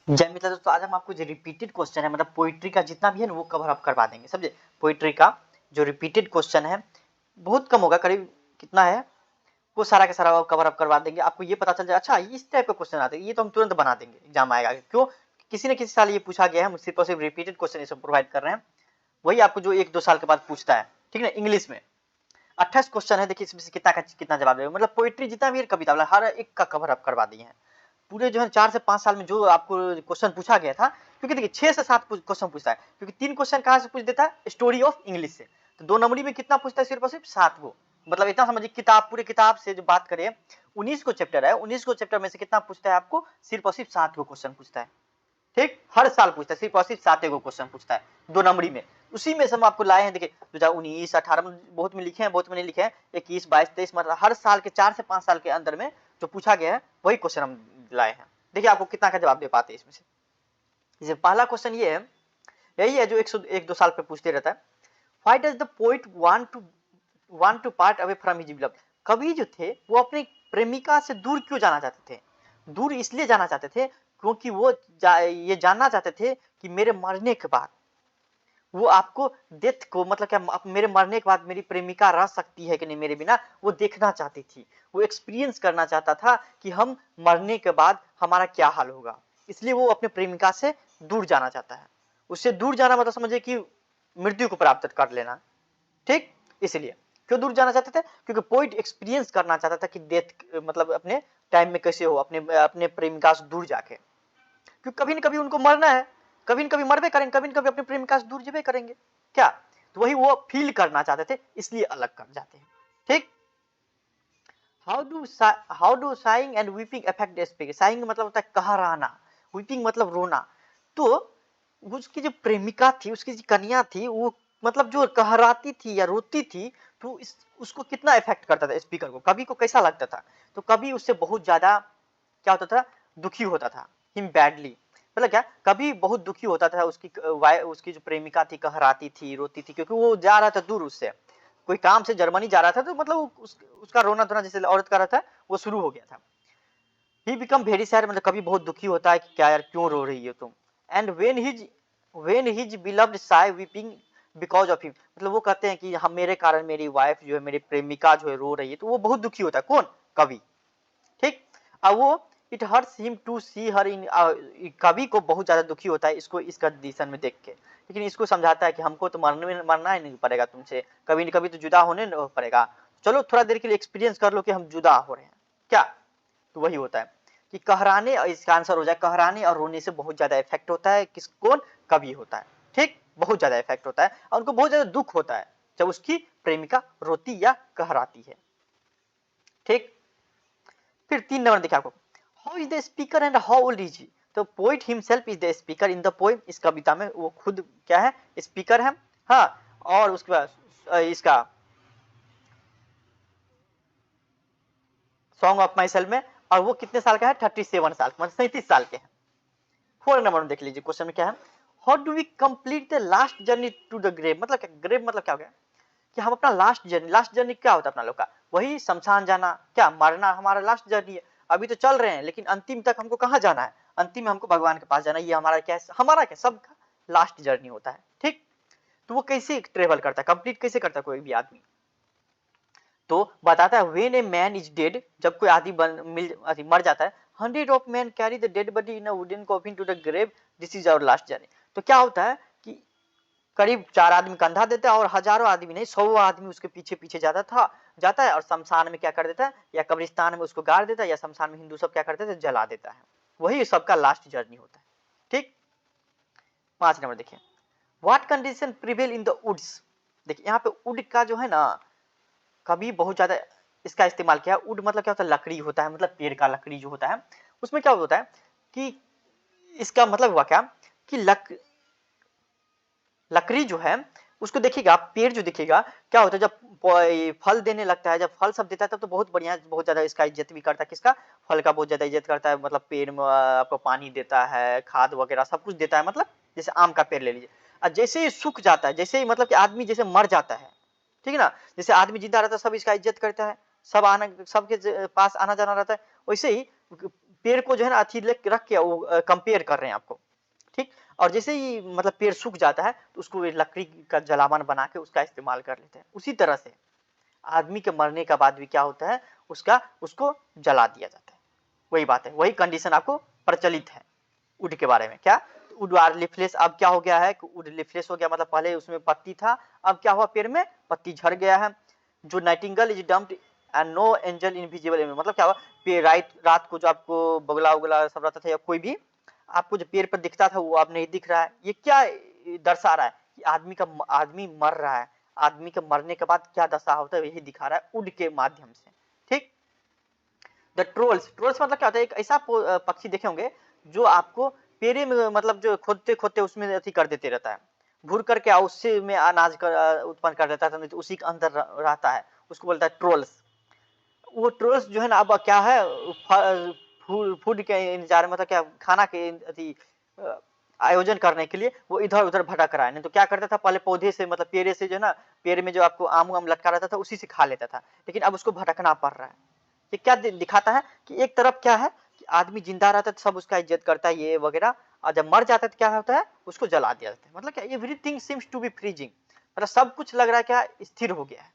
जय मित्रों, दोस्तों आज हम आपको जो रिपीटेड क्वेश्चन है मतलब पोइट्री का जितना भी है ना वो कवर अप करवा देंगे। समझे? पोइट्री का जो रिपीटेड क्वेश्चन है बहुत कम होगा, करीब कितना है वो सारा का सारा कवर अप करवा देंगे। आपको ये पता चल जाए अच्छा इस टाइप का क्वेश्चन आते हैं, ये तो हम तुरंत बना देंगे, एग्जाम आएगा। क्यों? किसी न किसी साल ये पूछा गया है, हम सिर्फ और सिर्फ रिपीटेड क्वेश्चन ये सब प्रोवाइड कर रहे हैं। वही आपको जो 1-2 साल के बाद पूछता है, ठीक है ना। इंग्लिश में 28 क्वेश्चन है, देखिए इसमें से कितना का कितना जवाब देगा। मतलब पोइट्री जितना भी है कविता वाला हर एक का कवर अप करवा दिए हैं। पूरे जो है 4 से 5 साल में जो आपको क्वेश्चन पूछा गया था, क्योंकि देखिए 6 से 7 क्वेश्चन पूछता है, क्योंकि 3 क्वेश्चन कहाँ से पूछ देता है, स्टोरी ऑफ इंग्लिश से। तो 2 नंबरी में कितना पूछता है, सिर्फ और सिर्फ 7 गो। मतलब इतना समझिए, किताब पूरे किताब से जो बात करें 19 को चैप्टर है, 19 को चैप्टर में से कितना पूछता है आपको, सिर्फ और सिर्फ 7 गो क्वेश्चन पूछता है। ठीक, हर साल पूछता है, सिर्फ और सिर्फ 7 गो क्वेश्चन पूछता है 2 नंबरी में। उसी में से हम आपको लाए हैं। देखिए 2019 18 में बहुत में लिखे हैं, बहुत में नहीं लिखे हैं, 21 22 23, मतलब हर साल के 4 से 5 साल के अंदर में जो पूछा गया है वही क्वेश्चन हम लाए हैं। देखिए आपको कितना का जवाब दे पाते हैं इसमें से। जैसे पहला क्वेश्चन ये है, यही है जो 1-2 साल पे पूछते रहता है। Why does the poet want to part away from his beloved. कवि जो थे वो अपनी प्रेमिका से दूर क्यों जाना चाहते थे? दूर इसलिए जाना चाहते थे क्योंकि वो ये जानना चाहते थे कि मेरे मरने के बाद वो आपको डेथ को, मतलब क्या मेरे मरने के बाद मेरी प्रेमिका रह सकती है कि नहीं मेरे बिना, वो देखना चाहती थी। वो एक्सपीरियंस करना चाहता था कि हम मरने के बाद हमारा क्या हाल होगा। इसलिए वो अपने प्रेमिका से दूर जाना चाहता है। उससे दूर जाना मतलब समझिए कि मृत्यु को प्राप्त कर लेना। ठीक, इसलिए क्यों दूर जाना चाहते थे, क्योंकि पोइट एक्सपीरियंस करना चाहता था कि डेथ मतलब अपने टाइम में कैसे हो, अपने अपने प्रेमिका से दूर जाके। क्योंकि कभी न कभी उनको मरना है, कभी न कभी मरबे करेंगे, कभी न कभी अपने प्रेमिका से दूर जबे करेंगे क्या। तो वही वो फील करना चाहते थे, इसलिए अलग कर जाते हैं। ठीक, how do saying and weeping affect the speaker. Saying मतलब होता है कहराना, वीपिंग मतलब रोना। तो उसकी जो प्रेमिका थी, उसकी जो कन्या थी, वो मतलब जो कहराती थी या रोती थी, तो उसको कितना इफेक्ट करता था स्पीकर को, कवि को कैसा लगता था। तो कवि उससे बहुत ज्यादा क्या होता था, दुखी होता था, हिम बैडली। मतलब क्या, कभी बहुत दुखी होता था। उसकी जो प्रेमिका थी कहराती थी, रोती थी, क्योंकि वो जा रहा था दूर उससे, कोई काम से जर्मनी जा रहा था। तो मतलब उसका रोना धोना जैसे औरत का रहा था वो शुरू हो गया था। ही बिकम वेरी सैड, मतलब कभी बहुत दुखी होता है कि क्या यार क्यों रो रही है तुम। And when his beloved Sai weeping because of him, मतलब वो कहते हैं कि हम मेरे कारण मेरी वाइफ जो है, मेरी प्रेमिका जो है रो रही है, तो वो बहुत दुखी होता है। कौन? कवि। ठीक, अब वो इट हर्ट्स हिम टू सी हर इन, कवि को बहुत ज्यादा दुखी होता है इसको इस कंडीशन में देख के। लेकिन इसको समझाता है कि हमको तो मरना ही नहीं पड़ेगा तुमसे, कभी न कभी तो जुदा होने पड़ेगा। चलो थोड़ा देर के लिए एक्सपीरियंस कर लो कि हम जुदा हो रहे हैं क्या। तो वही होता है कि कहराने, इसका आंसर हो जाए कहराने और रोने से बहुत ज्यादा इफेक्ट होता है। किस कौन? कवि होता है। ठीक, बहुत ज्यादा इफेक्ट होता है और उनको बहुत ज्यादा दुख होता है जब उसकी प्रेमिका रोती या कहराती है। ठीक, फिर 3 नंबर देखिए आपको, how is the speaker and how old is he. तो poet himself is the speaker in the poem, इस कविता में वो खुद क्या है, स्पीकर है। हाँ, और उसके बाद इसका सॉन्ग ऑफ माई सेल्फ में, और वो कितने साल का है, 37 साल, मतलब 37 साल के हैं। 4 नंबर में देख लीजिए क्वेश्चन में क्या है, how do we complete the last journey to the grave. मतलब क्या ग्रेव मतलब क्या हो गया, कि हम अपना लास्ट जर्नी क्या होता है अपना लोग का, वही शमशान जाना, क्या मरना हमारा लास्ट जर्नी है। अभी तो चल रहे हैं लेकिन अंतिम तक हमको कहाँ जाना है, अंतिम में हमको भगवान के पास जाना है। ये हमारा क्या है, हमारा क्या सबका लास्ट जर्नी होता है। ठीक, तो वो कैसे ट्रेवल करता है, कंप्लीट कैसे करता है कोई भी आदमी, तो बताता है when a man is dead, जब कोई आदमी मर जाता है, 100 of men carry the dead body in a wooden coffin to the grave, this is our last journey. तो क्या होता है कि करीब 4 आदमी कंधा देता है और हजारों आदमी नहीं, 100 आदमी उसके पीछे पीछे जाता है और शमशान में क्या कर देता है, या कब्रिस्तान में उसको गाड़ देता है, या शमशान में हिंदू सब क्या करते थे, जला देता है। वही सबका लास्ट जर्नी होता है। ठीक, 5 नंबर देखिए, what condition prevail in the woods. देखिए यहाँ पे वुड का जो है ना, कभी बहुत ज्यादा इसका इस्तेमाल किया। वुड मतलब क्या होता है, लकड़ी होता है, मतलब पेड़ का लकड़ी जो होता है, उसमें क्या होता है कि इसका मतलब हुआ क्या कि लकड़ी जो है उसको देखिएगा, पेड़ जो दिखेगा क्या होता है, जब फल देने लगता है, जब फल सब देता है तब तो बहुत बढ़िया, बहुत ज्यादा इसका इज्जत भी करता है। किसका? फल का बहुत ज्यादा इज्जत करता है। मतलब पेड़ में आपको पानी देता है, खाद वगैरह सब कुछ देता है। मतलब जैसे आम का पेड़ ले लीजिए, और जैसे ही सूख जाता है, जैसे ही मतलब कि आदमी जैसे मर जाता है, ठीक है ना, जैसे आदमी जिंदा रहता है सब इसका इज्जत करता है, सब सबके पास आना जाना रहता है, वैसे ही पेड़ को जो है ना अथी रख के वो कंपेयर कर रहे हैं आपको, ठीक। और जैसे ही मतलब पेड़ सूख जाता है तो उसको लकड़ी का जलावन बना के उसका इस्तेमाल कर लेते हैं। उसी तरह से आदमी के मरने के बाद भी क्या होता है, उसको जला दिया जाता है। वही बात है, वही कंडीशन आपको प्रचलित है वुड के बारे में। क्या वुड आर लीफलेस, अब क्या हो गया है, वुड लीफलेस हो गया, मतलब पहले उसमें पत्ती था, अब क्या हुआ, पेड़ में पत्ती झड़ गया है। जो nightingale is dumped and no angel invisible, मतलब क्या हुआ, पेड़ रात को जो आपको बगला उगला सब रहता था या कोई भी आपको जो पेड़ पर दिखता था वो अब नहीं दिख रहा है। ये क्या दर्शा रहा है कि आदमी मर रहा है, आदमी के मरने के बाद क्या दशा होता है यही दिखा रहा है वुड के माध्यम से, ठीक। द ट्रोल्स मतलब क्या होता है, एक ऐसा पक्षी देखे होंगे जो आपको पेड़े में मतलब जो खोदते खोदते उसमें अथी कर देते रहता है, भूर करके उससे में अनाज उत्पन्न कर देता है, तो उसी के अंदर रहता है, उसको बोलता है ट्रोल्स। वो ट्रोल्स जो है ना अब क्या है, फूड के इंतजार मतलब क्या खाना के अथी आयोजन करने के लिए वो इधर उधर भटक रहा है। नहीं तो क्या करता था पहले पौधे से मतलब पेड़े से जो है ना, पेड़ में जो आपको आम लटका रहता था उसी से खा लेता था, लेकिन अब उसको भटकना पड़ रहा है। ये क्या दिखाता है कि एक तरफ क्या है कि आदमी जिंदा रहता है तो सब उसका इज्जत करता है ये वगैरह, और जब मर जाता है तो क्या होता है, उसको जला दिया जाता है। मतलब क्या everything seems to be freezing, मतलब सब कुछ लग रहा है क्या स्थिर हो गया है,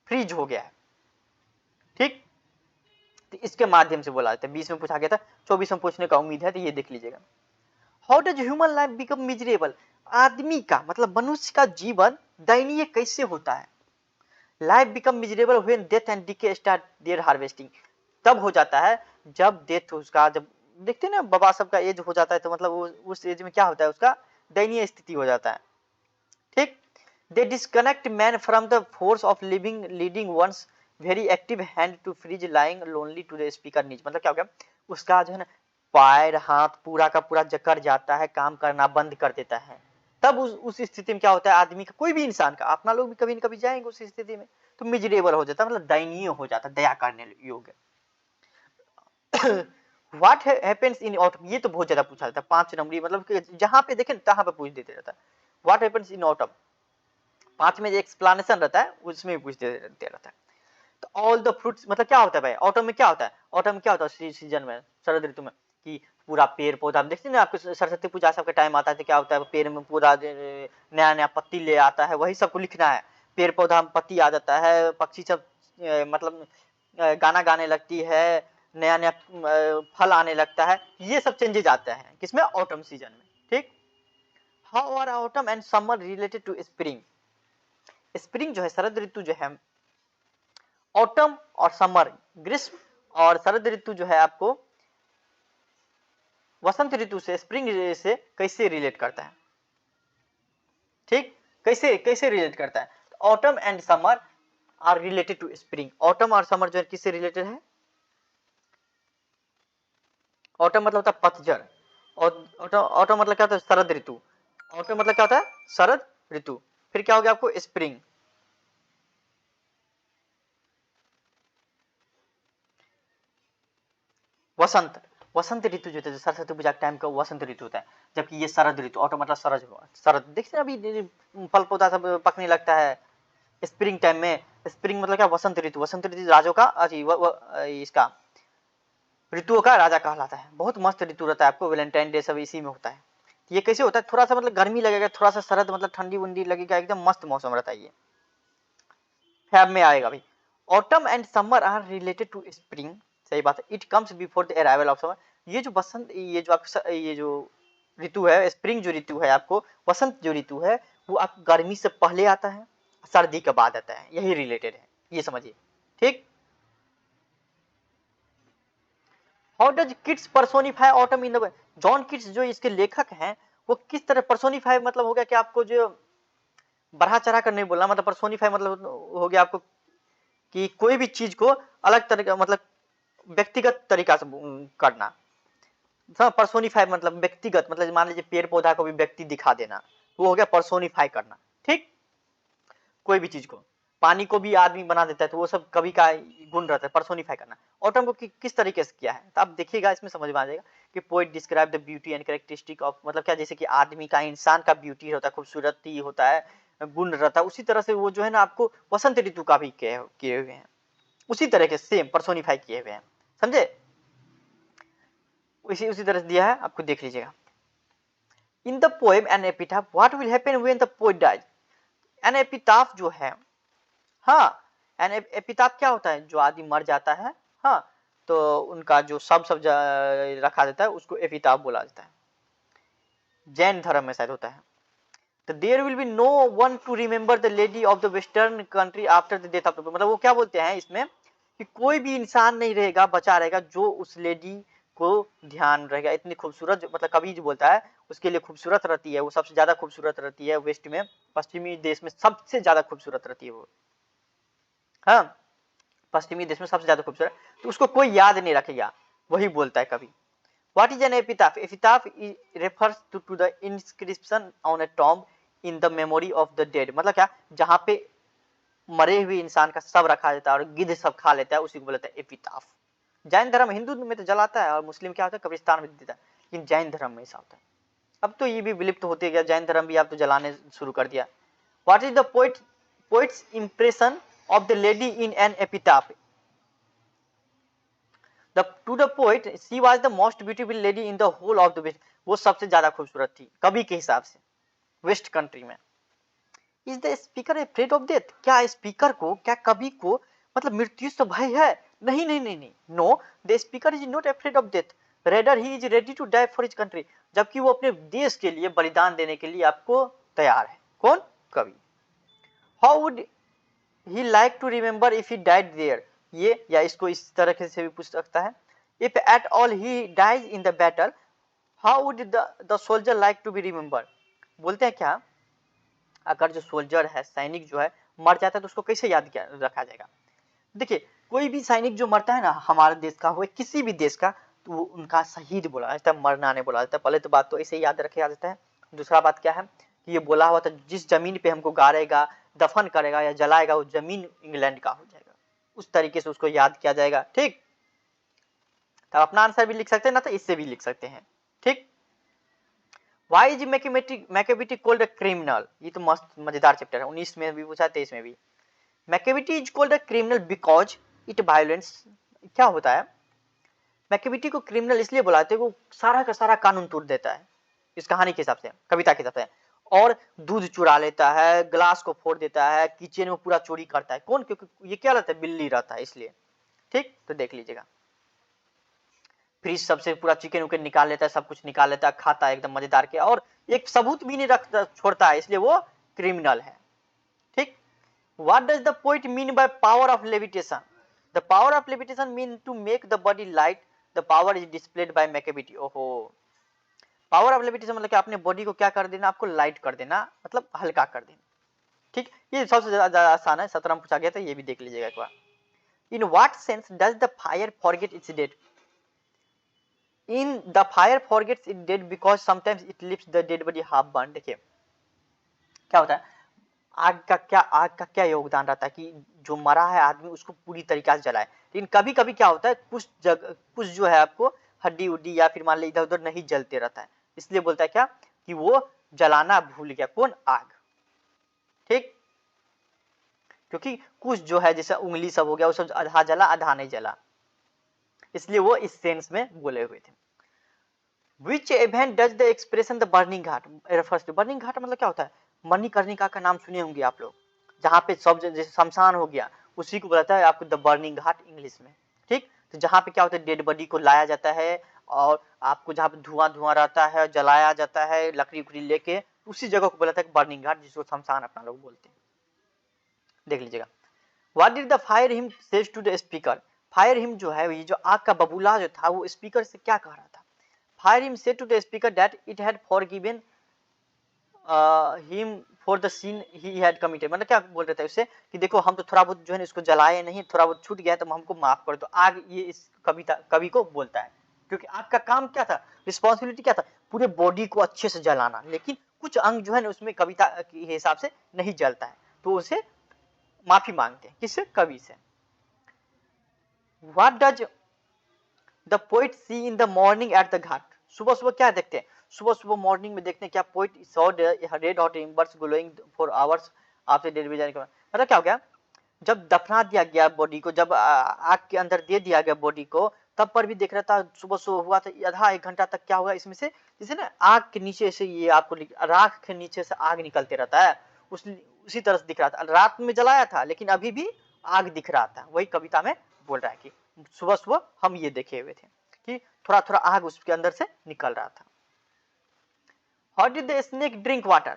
फ्रीज हो गया है, ठीक। तो इसके माध्यम से बोला जाता है। 20 में पूछा गया था, 24 में पूछने का उम्मीद है, तो ये देख लीजिएगा। How does human life become miserable, आदमी का मतलब मनुष्य का जीवन दयनीय कैसे होता है। Life become miserable when death and decay start their harvesting, तब हो जाता है जब डेथ उसका, जब देखते हैं ना बाबा सबका एज हो जाता है तो मतलब उस एज में क्या होता है, उसका दयनीय स्थिति हो जाता है, ठीक। They disconnect man from the force of living leading once very active hand to freeze lying lonely to the speaker niche, मतलब क्या हो गया, उसका जो है ना पैर हाथ पूरा का पूरा जकड़ जाता है, काम करना बंद कर देता है। तब उस स्थिति में क्या होता है, आदमी का कोई भी इंसान का, अपना लोग भी कभी न कभी जाएंगे उस स्थिति में, तो मिजरेबल हो जाता है, मतलब दयनीय हो जाता है, दया करने योग्य। व्हाट हैपेंस इन ऑटम, ये तो बहुत ज्यादा पूछा जाता है, 5 नंबरी, मतलब जहां पे देखें तहां पे पूछ देते रहता है। व्हाट हैपेंस इन ऑटम, 5 में जो एक्सप्लेनेशन रहता है उसमें भी पूछ देते रहता है। तो ऑल द फ्रूट्स, मतलब क्या होता है भाई ऑटम में, क्या होता है ऑटम में, क्या होता है सीजन में, शरद ऋतु में, कि पूरा पेड़ पौधा, आप देखते हैं ना आपके सरस्वती पूजा सबका टाइम आता है तो क्या होता है, पेड़ में पूरा नया नया पत्ती ले आता है, वही सबको लिखना है। पेड़ पौधा में पत्ती आ जाता है, पक्षी सब मतलब गाना गाने लगती है, नया नया फल आने लगता है, ये सब चेंजेज आते हैं किसमें, ऑटम सीजन में, ठीक। How are autumn and summer related to spring, spring जो है शरद ऋतु जो है, ऑटम और समर ग्रीष्म, और शरद ऋतु जो है आपको वसंत ऋतु से, स्प्रिंग से कैसे रिलेट करता है, ठीक। कैसे कैसे रिलेट करता है, autumn and summer are related to spring, autumn और समर जो है किससे रिलेटेड है, ऑटम मतलब होता है पतझड़, और ऑटम मतलब क्या होता है, शरद ऋतु, ऑटम मतलब क्या होता है, शरद ऋतु, फिर क्या हो गया आपको स्प्रिंग, वसंत, वसंत ऋतु जो है सरस्वती पूजा टाइम का वसंत ऋतु होता है, जबकि ये शरद ऋतु, ऑटो मतलब शरद देखते हैं अभी फल पौधा सब पकने लगता है स्प्रिंग टाइम में। स्प्रिंग मतलब क्या, वसंत ऋतु, वसंत ऋतु राजों का इसका ऋतुओं का राजा कहलाता है। बहुत मस्त ऋतु रहता है, आपको वैलेंटाइन डे सब इसी में होता है। ये कैसे होता है, थोड़ा सा मतलब गर्मी लगेगा, थोड़ा सा शरद मतलब ठंडी वंडी लगेगा, एकदम मस्त मौसम रहता है ये, फैब में आएगा भाई। Autumn and summer are related to spring, सही बात है, it comes before the arrival of summer. ये जो बसंत, ये जो आप ये जो ऋतु है, स्प्रिंग जो ऋतु है आपको, वसंत जो ऋतु है वो आप गर्मी से पहले आता है, सर्दी के बाद आता है, यही रिलेटेड है, ये समझिए, ठीक। How does kids personify autumn in the, John Keats जो इसके लेखक हैं वो किस तरह पर्सोनिफाई, मतलब हो गया कि आपको जो बढ़ा चढ़ा कर नहीं बोलना, मतलब पर्सोनिफाई मतलब हो गया आपको कि कोई भी चीज को अलग तरह का मतलब व्यक्तिगत तरीका से करना। पर्सोनिफाई मतलब व्यक्तिगत, मतलब मान लीजिए पेड़ पौधा को भी व्यक्ति दिखा देना, वो हो गया पर्सोनिफाई करना, ठीक। कोई भी चीज को, पानी को भी आदमी बना देता है, तो वो सब कवि का गुण रहता है पर्सोनिफाई करना। ऑटम को किस तरीके से किया है, तो आप देखिएगा इसमें समझ में आ जाएगा कि poet describe the beauty and characteristic of, मतलब क्या, जैसे कि आदमी का, इंसान का ब्यूटी होता है, खूबसूरती होता है, गुण रहता है, उसी तरह से वो जो है ना आपको वसंत ऋतु का भी किए हुए हैं, उसी तरह के सेम पर्सोनिफाई किए हुए हैं, समझे। इसी उसी तरह से दिया है, आपको देख लीजिएगा। In the poem an epitaph, what will happen when the poet dies. An epitaph जो है, हाँ, एन एपिटाफ क्या होता है, जो आदमी मर जाता है, हाँ, तो उनका जो सब रखा देता है उसको एपिटाफ बोला जाता है, जैन धर्म में शायद होता है। तो there will be no one to remember the lady of the western country after the death of the, मतलब वो क्या बोलते हैं इसमें कि कोई भी इंसान नहीं रहेगा, बचा रहेगा जो उस लेडी को ध्यान रहेगा। इतनी खूबसूरत, मतलब कवि जो बोलता है उसके लिए खूबसूरत रहती है, वो सबसे ज्यादा खूबसूरत रहती है वेस्ट में, पश्चिमी देश में सबसे ज्यादा खूबसूरत रहती है वो, हाँ, पश्चिमी देश में सबसे ज्यादा खूबसूरत, तो उसको कोई याद नहीं रखेगा, वही बोलता है कवि। What is an epitaph? Epitaph refers to the inscription on a tomb in the memory of the dead। मतलब क्या, जहाँ पे मरे हुए इंसान का सब रखा जाता है और गिद्ध सब खा लेता है, उसी को बोलता है एपिटाफ। जैन धर्म, हिंदू में तो जलाता है और मुस्लिम क्या होता है कब्रिस्तान में देता है, लेकिन जैन धर्म में ऐसा होता है। अब तो ये भी विलुप्त होते गया, जैन धर्म भी आप तो जलाने शुरू कर दिया। What is the poet's impression of the lady in an epitaph? To the poet, she was the most beautiful lady in the whole of the West। वो सबसे ज्यादा खूबसूरत थी कवि के हिसाब से वेस्ट कंट्री में। Is the speaker afraid of death? क्या स्पीकर को, क्या कवि को मतलब मृत्यु से भय है? नहीं नहीं नहीं नहीं, no, the speaker is not afraid of death, rather he is ready to die for his country। जबकि वो अपने देश के लिए बलिदान देने के लिए आपको तैयार है। कौन? कवि। How would he like to remember if he died there? ये या इसको इस तरह से भी पूछ सकता है, if at all he dies in the battle, how would the soldier like to be remembered? बोलते हैं क्या, अगर जो सोल्जर है, सैनिक जो है मर जाता है तो उसको कैसे याद रखा जाएगा। देखिए, कोई भी सैनिक जो मरता है ना, हमारे देश का हो किसी भी देश का, तो वो उनका शहीद बोला जाता है, मरना नहीं बोला जाता है। पहले तो बात तो ऐसे ही याद रखे जाता है। दूसरा बात क्या है कि ये बोला हुआ था, जिस जमीन पे हमको गाड़ेगा, दफन करेगा या जलाएगा, वो जमीन इंग्लैंड का हो जाएगा, उस तरीके से उसको याद किया जाएगा। ठीक, तो अपना आंसर भी लिख सकते हैं ना, तो इससे भी लिख सकते हैं। ठीक, Why is Macavity called a criminal? ये तो मस्त मजेदार चैप्टर है, 19 में भी पूछा, 23 में भी। Macavity is called a criminal because it violence। क्या होता है, मैकेविटी को क्रिमिनल इसलिए बुलाते हैं, वो सारा का सारा कानून तोड़ देता है इस कहानी के हिसाब से, कविता के हिसाब से, और दूध चुरा लेता है, ग्लास को फोड़ देता है, किचन में पूरा चोरी करता है। कौन? क्योंकि ये क्या रहता है, बिल्ली रहता है इसलिए। ठीक, तो देख लीजिएगा, फ्रिज सबसे पूरा चिकन उकन निकाल लेता है, सब कुछ निकाल लेता है, खाता है एकदम मजेदार के, और एक सबूत भी नहीं रखता, छोड़ता है, इसलिए वो क्रिमिनल है। ठीक, what does the poet mean by power of levitation? The power of levitation mean to make the body light, the power is displayed by Macavity. ओहो, पावर ऑफ लेविटेशन मतलब कि अपने बॉडी को क्या कर देना, आपको लाइट कर देना, मतलब हल्का कर देना। ठीक, ये सबसे ज्यादा आसान है, 17 में पूछा गया था, ये भी देख लीजिएगा एक बार। In what sense does the fire forget its dead? In the fire forgets its dead because sometimes it leaves the dead body half burned। देखिए क्या होता है, आग का क्या योगदान रहता है कि जो मरा है आदमी उसको पूरी तरीके से जलाए, लेकिन कभी कभी क्या होता है, कुछ जो है आपको हड्डी उड्डी या फिर मान ली इधर उधर नहीं जलते रहता है, इसलिए बोलता है क्या कि वो जलाना भूल गया। कौन? आग। ठीक, क्योंकि कुछ जो है जैसे उंगली सब हो गया, वो सब आधा जला आधा नहीं जला, इसलिए वो इस सेंस में बोले हुए थे। Which event does the expression the burning ghat refers to? burning ghat मतलब क्या होता है, मणिकर्णिका का नाम सुने होंगे आप लोग, जहाँ पे सब जैसे शमशान हो गया, उसी को बताता है आपको द बर्निंग घाट इंग्लिश में। ठीक, तो जहाँ पे क्या होता है, डेड बॉडी को लाया जाता है और आपको जहाँ पे धुआं धुआं रहता है, जलाया जाता है लकड़ी उकड़ी लेके, उसी जगह को बोला था बर्निंग घाट, जिसको शमशान अपना लोग बोलते हैं। देख लीजिएगा, what did the fire him says to the speaker? Fire him जो है, ये जो आग का बबूला जो था, वो स्पीकर से क्या कह रहा था? Fire him said to the speaker that it had forgiven him for the sin he had committed। मतलब क्या बोल रहे थे उससे कि देखो हम तो थोड़ा बहुत जो है इसको जलाए नहीं, थोड़ा बहुत छूट गया तो हमको माफ कर दो। आग ये इस कवि को बोलता है, क्योंकि आग का काम क्या था, रिस्पॉन्सिबिलिटी क्या था, पूरे बॉडी को अच्छे से जलाना, लेकिन कुछ अंग जो है ना उसमें कविता के हिसाब से नहीं जलता है, तो उसे माफी मांगते हैं। किससे? कवि से। What does the poet see in the morning at the घाट? सुबह सुबह क्या देखते हैं, सुबह सुबह मॉर्निंग में देखते हैं क्या, poet saw red hot एम्बर्स glowing for hours after dead body जाने के बाद। मतलब क्या हो गया, जब दफना दिया गया बॉडी को, जब आग के अंदर दे दिया गया बॉडी को, तब पर भी देख रहा था, सुबह सुबह हुआ था आधा एक घंटा तक। क्या हुआ इसमें से, जैसे ना आग के नीचे से, ये आपको राख के नीचे से आग निकलते रहता है, उसी तरह से दिख रहा था। रात में जलाया था लेकिन अभी भी आग दिख रहा था। वही कविता में बोल रहा है कि सुबह सुबह हम ये देखे हुए थे कि थोड़ा थोड़ा आग उसके अंदर से निकल रहा था। How did the snake drink water,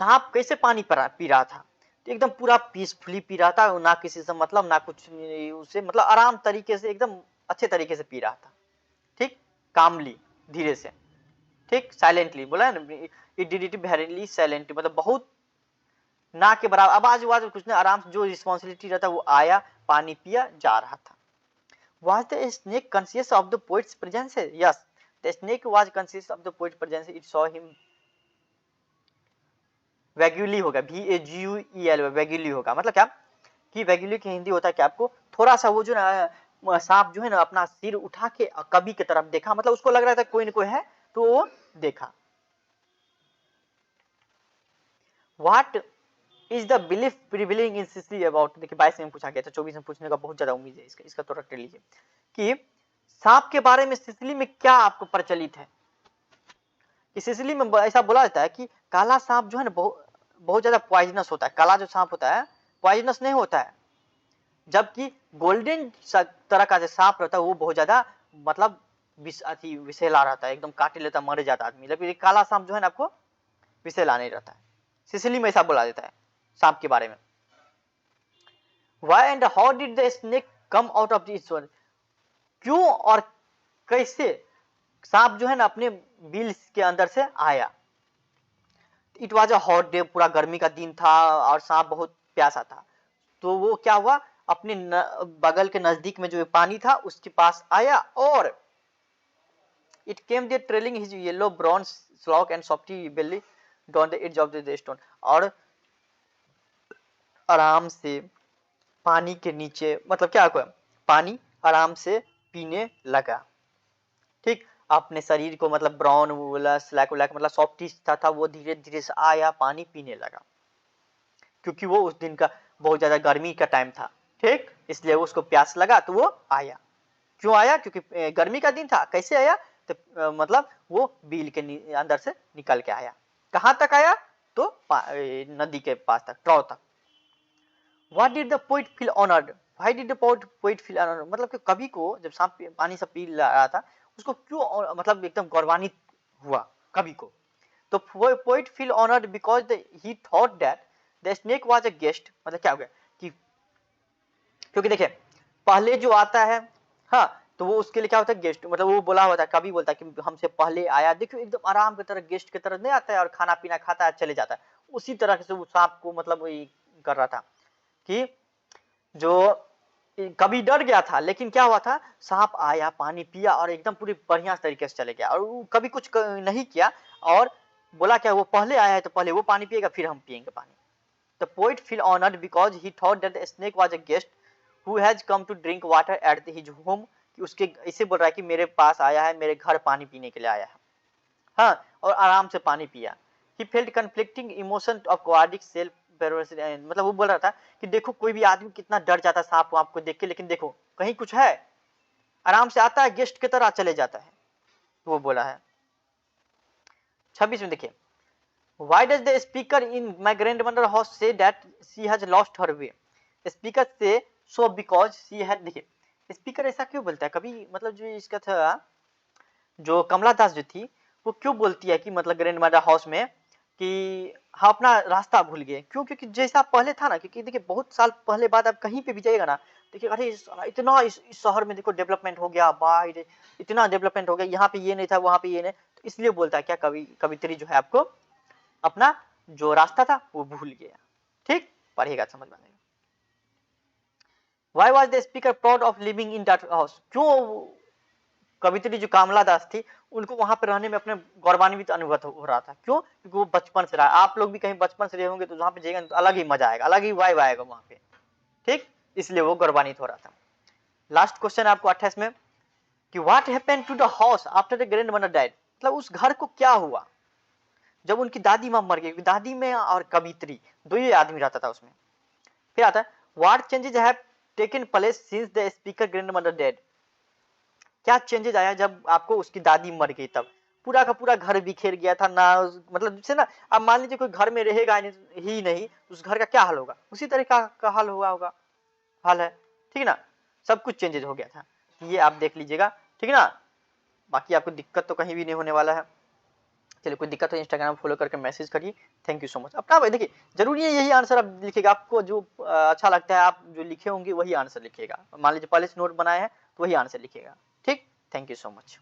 सांप कैसे पानी पी रहा था? तो एकदम पूरा पीसफुली पी रहा था, ना किसी से मतलब, ना कुछ उसे मतलब, आराम तरीके से, एकदम अच्छे तरीके से पी रहा था। ठीक, कामली, धीरे से, ठीक, साइलेंटली बोला है ना, it did it very silently, मतलब बहुत ना के बराबर, आवाज आवाज कुछ नहीं, आराम से जो रिस्पॉन्सिबिलिटी रहता वो आया, पानी पिया, जा रहा था। Was the snake conscious of the poet's presence? Yes, the snake was conscious of the poet's presence. It saw him vaguely होगा, VAGUEL, vaguely होगा, मतलब क्या कि vaguely की हिंदी होता है कि आपको थोड़ा सा वो जो ना सांप जो है ना अपना सिर उठा के कभी की तरफ देखा, मतलब उसको लग रहा था कोई न कोई है, तो वो देखा। What is the belief prevailing in Sicily about, देखिए 22 में पूछा गया था, 24 में पूछने का बहुत ज्यादा उम्मीद है, इसका तो रट लीजिए कि सांप के बारे में सिसिली में क्या आपको प्रचलित है। कि सिसिली में ऐसा बोला जाता है कि काला सांप जो है ना बहुत ज्यादा पॉइजनस होता है। काला जो सांप होता है पॉइजनस नहीं होता है, जबकि गोल्डन तरह का जो सांप रहता है वो बहुत ज्यादा मतलब विषैला रहता है, एकदम काटे लेता, मर जाता आदमी। लेकिन काला सांप जो है ना आपको विषैला नहीं रहता है। सिसिली में ऐसा बोला जाता है सांप के बारे में। Why and how did the snake come out of its one? क्यों और कैसे सांप जो है ना अपने बिल के अंदर से आया। It was a hot day, पूरा गर्मी का दिन था और सांप बहुत प्यासा था, तो वो क्या हुआ, अपने बगल के नजदीक में जो पानी था उसके पास आया, और it came there trailing his yellow brown slack and softy belly down the edge of the stone, और आराम से पानी के नीचे, मतलब क्या हुआ, पानी आराम से पीने लगा। ठीक, अपने शरीर को मतलब ब्राउन स्लैक मतलब सॉफ्टिश था वो धीरे धीरे से आया, पानी पीने लगा, क्योंकि वो उस दिन का बहुत ज्यादा गर्मी का टाइम था। ठीक, इसलिए उसको प्यास लगा तो वो आया। क्यों आया, क्योंकि गर्मी का दिन था। कैसे आया, तो मतलब वो बिल के अंदर से निकल के आया। कहाँ तक आया, तो नदी के पास तक, ट्रॉ तक। What did the poet feel honored? Why did the poet feel honored? मतलब कि कवि को जब सांप पानी से पी रहा था उसको क्यों मतलब एकदम गौरवान्वित हुआ कवि को। तो poet feel honored because he thought that the snake was a guest, मतलब क्या हो गया कि क्योंकि देखिए पहले जो आता है, हाँ, तो वो उसके लिए क्या होता है, गेस्ट, मतलब वो बोला होता है, कभी बोलता है कि हमसे पहले आया। देखियो एकदम आराम की तरह गेस्ट की तरह नहीं आता है और खाना पीना खाता है चले जाता है, उसी तरह से वो सांप को मतलब वही कर रहा था कि जो कभी डर गया था, लेकिन क्या हुआ था, सांप आया, पानी पिया और एकदम पूरी बढ़िया तरीके से चले गया, और वो कभी कुछ नहीं किया, और बोला क्या, वो पहले आया है तो पहले वो पानी पिएगा फिर हम पिएंगे पानी। The poet feel honored because he thought that the snake was a guest who has come to drink water at his home, कि उसके ऐसे बोल रहा है कि मेरे पास आया है, मेरे घर पानी पीने के लिए आया है, हाँ, और आराम से पानी पिया। He felt conflicting emotion of cowardice, self, मतलब वो बोल रहा था कि देखो कोई भी आदमी कितना डर जाता है सांप वाप को देख के, लेकिन देखो कहीं कुछ है, आराम से आता है, गेस्ट की तरह चले जाता है, तो वो बोला है। 26 में देखिए, why does the speaker in my grandmother house say that she has lost her way? Speaker say so because she had, देखिए स्पीकर ऐसा क्यों बोलता है कभी, मतलब जो इसका था, जो कमला दास जो थी वो क्यों बोलती है कि मतलब ग्रैंडमदर हाउस में कि हाँ अपना रास्ता भूल गए, क्यों, क्योंकि जैसा पहले था ना, क्योंकि देखिए बहुत साल पहले बाद आप कहीं पे भी जाइएगा ना, देखिए अरे इतना इस शहर में देखो डेवलपमेंट हो गया, बाहर इतना डेवलपमेंट हो गया, यहाँ पे ये नहीं था, वहाँ पे ये नहीं, तो इसलिए बोलता है क्या कवित्री जो है आपको अपना जो रास्ता था वो भूल गया। ठीक, पढ़ेगा समझ में आएगा। Why was the speaker proud of living in that house? क्यों कवित्री जो कामला दास थी उनको वहां पर रहने में अपने गौरवान्वित अनुभव हो रहा था, क्यों, क्योंकि वो बचपन से रहा। आप लोग भी कहीं बचपन से रहे होंगे तो वहां पे जाएंगे तो अलग ही मजा आएगा, अलग ही वाइब आएगा वहां पे। ठीक, इसलिए वो गौरवान्वित हो रहा था। लास्ट क्वेश्चन आपको 28 में कि what happened to the house after the grandmother died, मतलब उस घर को क्या हुआ जब उनकी दादी माँ मर गई। दादी में और कवित्री दो ही आदमी रहता था उसमें। फिर आता है what changes have taken place since the speaker grand mother dead? क्या चेंजेज आया जब आपको उसकी दादी मर गई तब? पूरा का पूरा घर बिखेर गया था ना, मतलब जैसे ना अब मान लीजिए कोई घर में रहेगा ही नहीं, उस घर का क्या हाल होगा, उसी तरह का हाल हुआ होगा, हाल है, ठीक है ना। सब कुछ चेंजेज हो गया था, ये आप देख लीजिएगा, ठीक है ना। बाकी आपको दिक्कत तो कहीं भी नहीं होने वाला है। चलिए कोई दिक्कत हो इंस्टाग्राम फॉलो करके मैसेज करिए। Thank you so much. अपना देखिए जरूरी है यही आंसर आप लिखिएगा, आपको जो अच्छा लगता है आप जो लिखे होंगे वही आंसर लिखिएगा। मान लीजिए पहले से नोट बनाए हैं तो वही आंसर लिखिएगा, ठीक। Thank you so much.